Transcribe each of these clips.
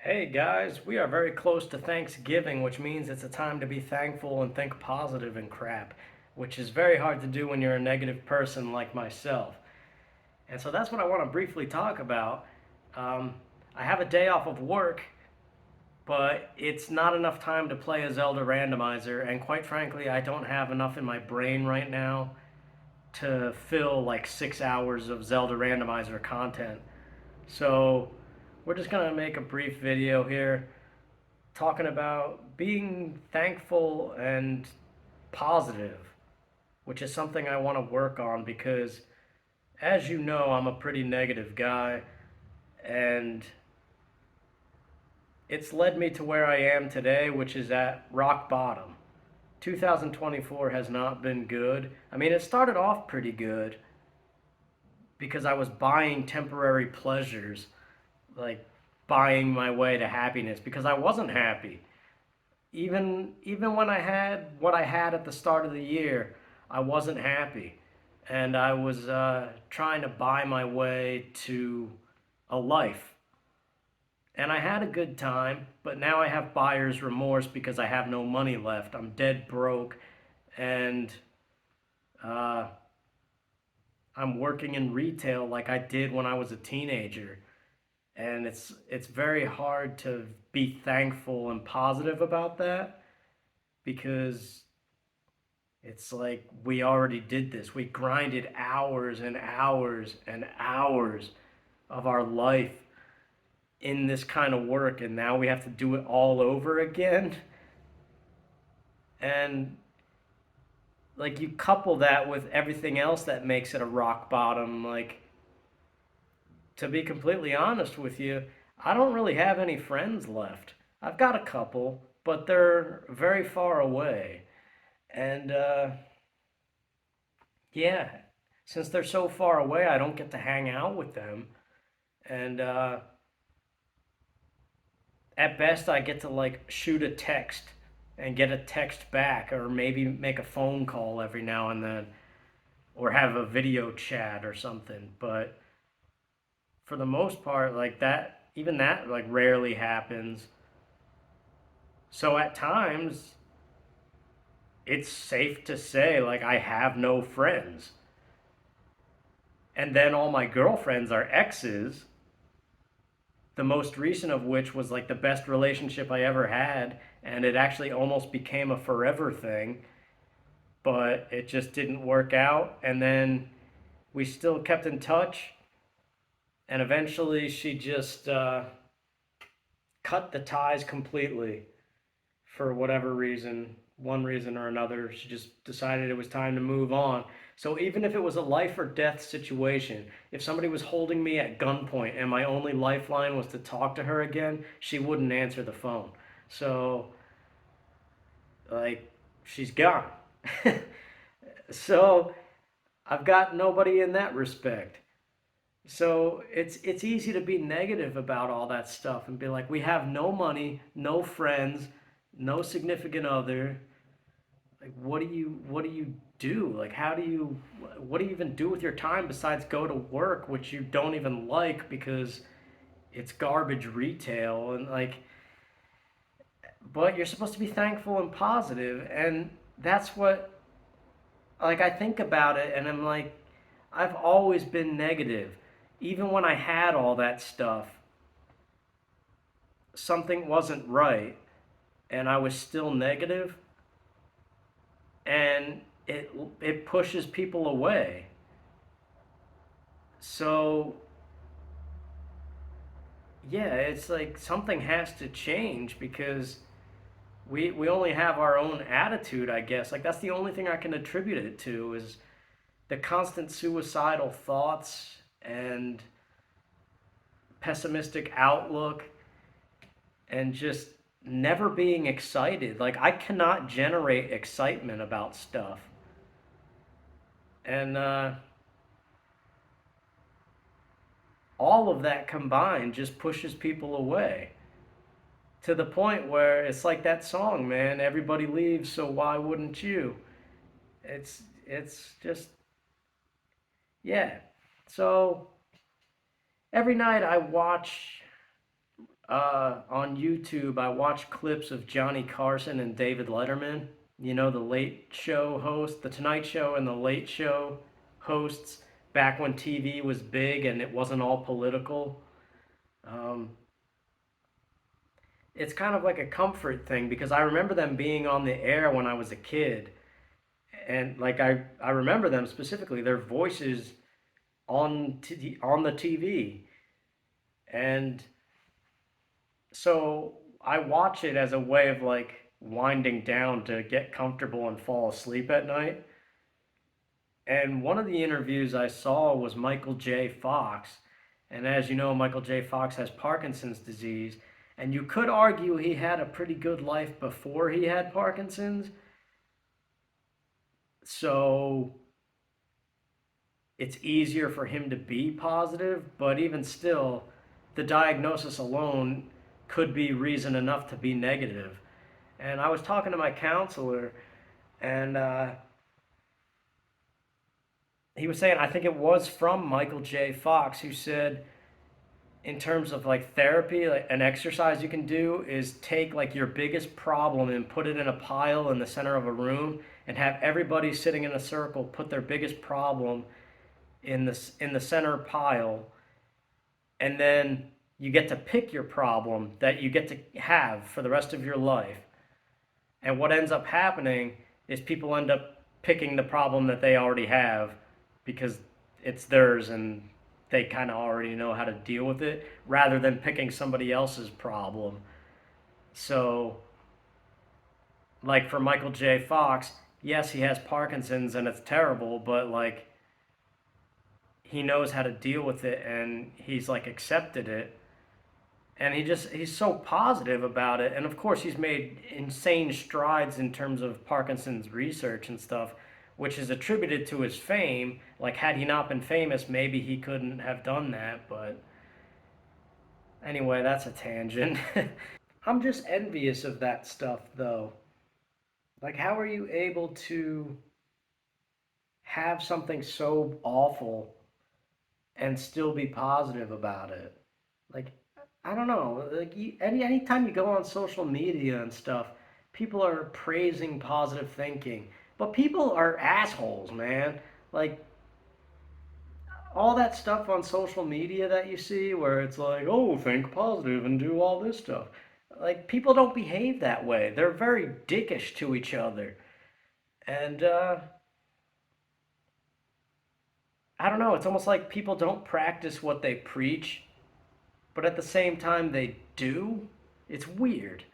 Hey guys, we are very close to Thanksgiving, which means it's a time to be thankful and think positive and crap, which is very hard to do when you're a negative person like myself. And so that's what I want to briefly talk about. Um, I have a day off of work, but it's not enough time to play a Zelda randomizer, and quite frankly, I don't have enough in my brain right now to fill like 6 hours of Zelda randomizer content. So we're just gonna make a brief video here talking about being thankful and positive, which is something I want to work on because, as you know, I'm a pretty negative guy, and it's led me to where I am today, which is at rock bottom. 2024 has not been good. I mean, it started off pretty good because I was buying temporary pleasures, like buying my way to happiness because I wasn't happy. Even when I had what I had at the start of the year, I wasn't happy, and I was trying to buy my way to a life, and I had a good time. But now I have buyer's remorse because I have no money left. I'm dead broke, and uh, I'm working in retail like I did when I was a teenager, and it's very hard to be thankful and positive about that because it's like we already did this. We grinded hours and hours and hours of our life in this kind of work, and now we have to do it all over again. And like you couple that with everything else that makes it a rock bottom. Like, to be completely honest with you, I don't really have any friends left. I've got a couple, but they're very far away. And yeah, since they're so far away, I don't get to hang out with them. And at best, I get to like shoot a text and get a text back, or maybe make a phone call every now and then, or have a video chat or something. But for the most part, like that, even that like rarely happens. So at times, it's safe to say like I have no friends. And then all my girlfriends are exes, the most recent of which was like the best relationship I ever had, and it actually almost became a forever thing, but it just didn't work out. And then we still kept in touch, and eventually she just cut the ties completely for whatever reason, one reason or another. She just decided it was time to move on. So even if it was a life or death situation, if somebody was holding me at gunpoint and my only lifeline was to talk to her again, she wouldn't answer the phone. So, like, she's gone. So I've got nobody in that respect. So it's easy to be negative about all that stuff and be like, we have no money, no friends, no significant other. Like, what do you do? Like, how do you what do you even do with your time besides go to work, which you don't even like because it's garbage retail, and like, but you're supposed to be thankful and positive, and that's what, like, I think about it and I'm like, I've always been negative. Even when I had all that stuff, something wasn't right and I was still negative, and it pushes people away. So yeah, it's like something has to change because we only have our own attitude, I guess. Like, that's the only thing I can attribute it to is the constant suicidal thoughts and pessimistic outlook, and just never being excited. Like, I cannot generate excitement about stuff. And all of that combined just pushes people away to the point where it's like that song, man, everybody leaves, so why wouldn't you? It's just, yeah. So every night I watch On YouTube, I watch clips of Johnny Carson and David Letterman. You know, the Late Show host, the Tonight Show and the Late Show hosts back when TV was big and it wasn't all political. Um, it's kind of like a comfort thing because I remember them being on the air when I was a kid. And like I remember them specifically, their voices on the TV. And so I watch it as a way of like winding down to get comfortable and fall asleep at night. And one of the interviews I saw was Michael J. Fox. And as you know, Michael J. Fox has Parkinson's disease. And you could argue he had a pretty good life before he had Parkinson's. So it's easier for him to be positive. But even still, the diagnosis alone could be reason enough to be negative. And I was talking to my counselor, and he was saying, I think it was from Michael J. Fox, who said, in terms of like therapy, like an exercise you can do is take like your biggest problem and put it in a pile in the center of a room and have everybody sitting in a circle put their biggest problem in the center pile, and then you get to pick your problem that you get to have for the rest of your life. And what ends up happening is people end up picking the problem that they already have because it's theirs and they kind of already know how to deal with it rather than picking somebody else's problem. So, like for Michael J. Fox, yes, he has Parkinson's and it's terrible, but like he knows how to deal with it and he's like accepted it, and he's so positive about it. And of course he's made insane strides in terms of Parkinson's research and stuff, which is attributed to his fame. Like had he not been famous, maybe he couldn't have done that. But anyway, that's a tangent. I'm just envious of that stuff though. Like how are you able to have something so awful and still be positive about it? Like I don't know. Like anytime you go on social media and stuff, people are praising positive thinking, but people are assholes, man. Like all that stuff on social media that you see, where it's like, oh, think positive and do all this stuff. Like people don't behave that way. They're very dickish to each other, and I don't know. It's almost like people don't practice what they preach, but at the same time they do. It's weird.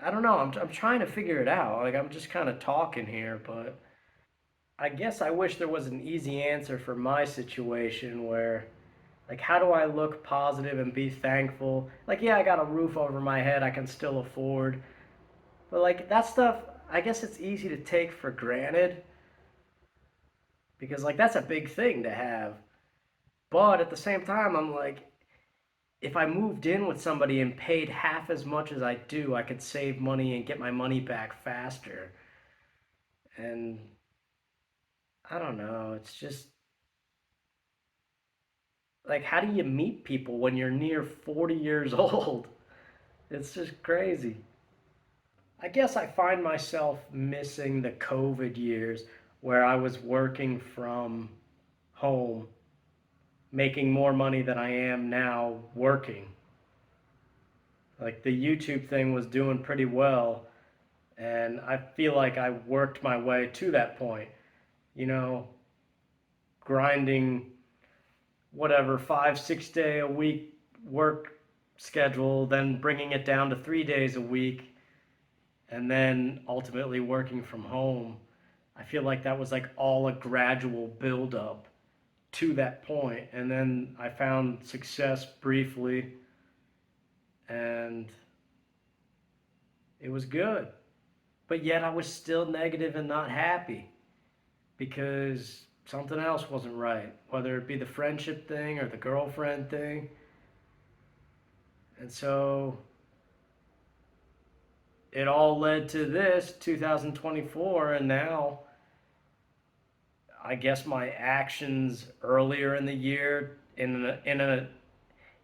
I don't know. I'm trying to figure it out. Like I'm just kind of talking here, but I guess I wish there was an easy answer for my situation where like how do I look positive and be thankful? Like yeah, I got a roof over my head I can still afford. But like that stuff, I guess it's easy to take for granted because like that's a big thing to have. But at the same time, I'm like if I moved in with somebody and paid half as much as I do, I could save money and get my money back faster. And I don't know, it's just like, how do you meet people when you're near 40 years old? It's just crazy. I guess I find myself missing the COVID years where I was working from home, making more money than I am now working. Like, the YouTube thing was doing pretty well, and I feel like I worked my way to that point. You know, grinding whatever 5 6 day a week work schedule, then bringing it down to 3 days a week, and then ultimately working from home. I feel like that was like all a gradual build up to that point, and then I found success briefly, and it was good. But yet I was still negative and not happy because something else wasn't right, whether it be the friendship thing or the girlfriend thing. And so it all led to this 2024, and now I guess my actions earlier in the year in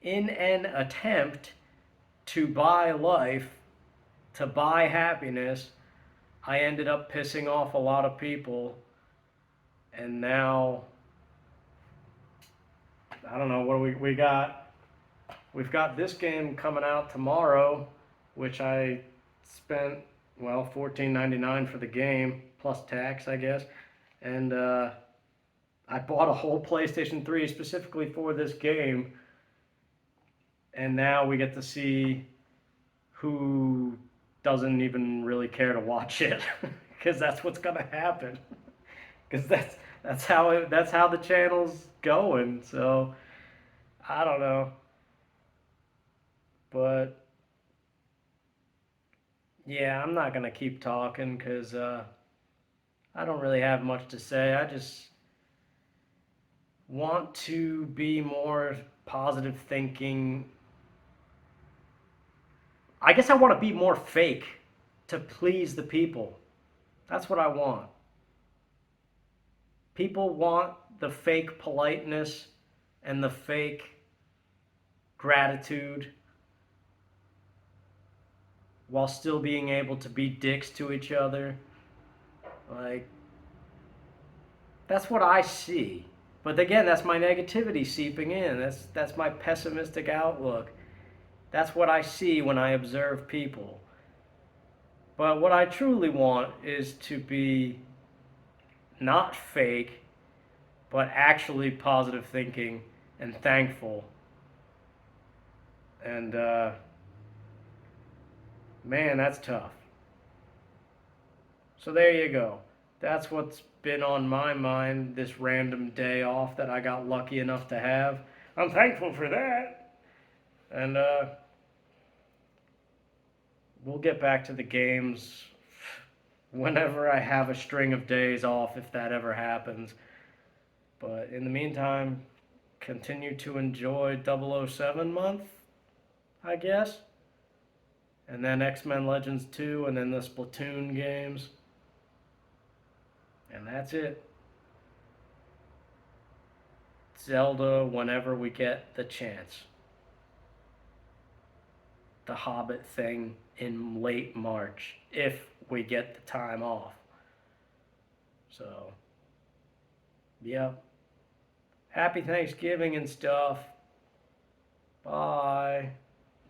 an attempt to buy life, to buy happiness, I ended up pissing off a lot of people. And now, I don't know, what do we got? We've got this game coming out tomorrow, which I spent, well, $14.99 for the game, plus tax, I guess. And I bought a whole PlayStation 3 specifically for this game. And now we get to see who doesn't even really care to watch it, because that's what's gonna happen. Because that's how the channel's going. So I don't know, but yeah, I'm not gonna keep talking because I don't really have much to say. I just want to be more positive thinking. I guess I want to be more fake to please the people. That's what I want. People want the fake politeness and the fake gratitude while still being able to be dicks to each other. Like, that's what I see. But again, that's my negativity seeping in. That's my pessimistic outlook. That's what I see when I observe people. But what I truly want is to be not fake, but actually positive thinking and thankful. And man, that's tough. So there you go. That's what's been on my mind this random day off that I got lucky enough to have. I'm thankful for that. And we'll get back to the games whenever I have a string of days off, if that ever happens. But in the meantime, continue to enjoy 007 month, I guess. And then X-Men Legends 2, and then the Splatoon games. And that's it. Zelda whenever we get the chance. The Hobbit thing in late March, if we get the time off. So, yeah. Happy Thanksgiving and stuff. Bye.